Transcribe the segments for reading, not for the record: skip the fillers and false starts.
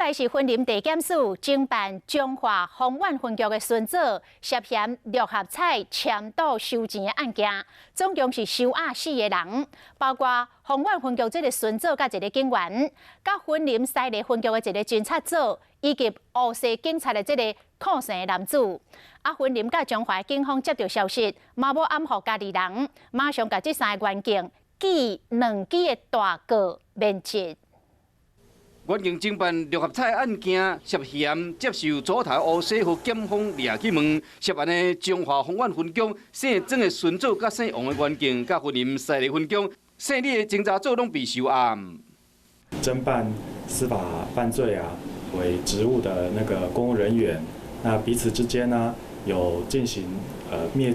来是分林地检署侦办中华丰苑分局的孙子涉嫌六合彩签赌收钱的案件，总共是收押4个人，包括丰苑分局这个孙子甲一个警员，甲分林西里分局的一个侦察组，以及乌西警察的这个抗生的男子。分林甲中华警方接到消息，嘛无暗号家己人，马上甲这3个员警记2支的大告免职。 原警侦办六合彩案件，涉嫌接受左头乌西和检方掠去问，涉案的中华丰苑分局姓曾的孙子甲姓王的员警，甲分林西里分局姓李的侦查组拢被收押。侦办司法犯罪为职务的那个公务人员，那彼此之间呢有进行灭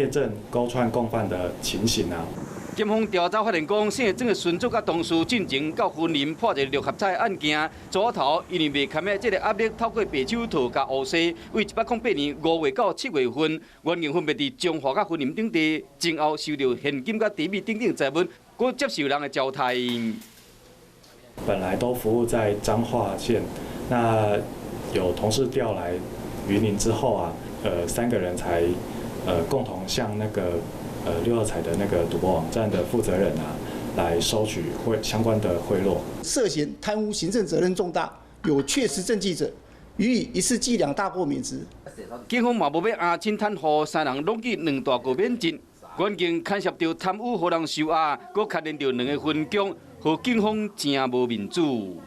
证、勾串共犯的情形检方调查发现，讲姓曾的孙子甲同事进前到分林破一个六合彩案件，左头因为袂堪的这个压力，透过白手套甲乌西，为108年5月到7月份，原警分别伫中华甲分林等地，前后收到现金甲茶米等等财物，佮接受人的交代。本来都服务在彰化县，那有同事调来云林之后3个人才共同向那个。6合彩的那个赌博网站的负责人来收取相关的贿赂，涉嫌贪污行政责任重大，有确实证据者，予以一次计2大过免职。警方嘛无要押清摊户3人拢记2大过免职，原警牵涉到贪污，互人收押，佮牵连到2个分局，和警方真无民主。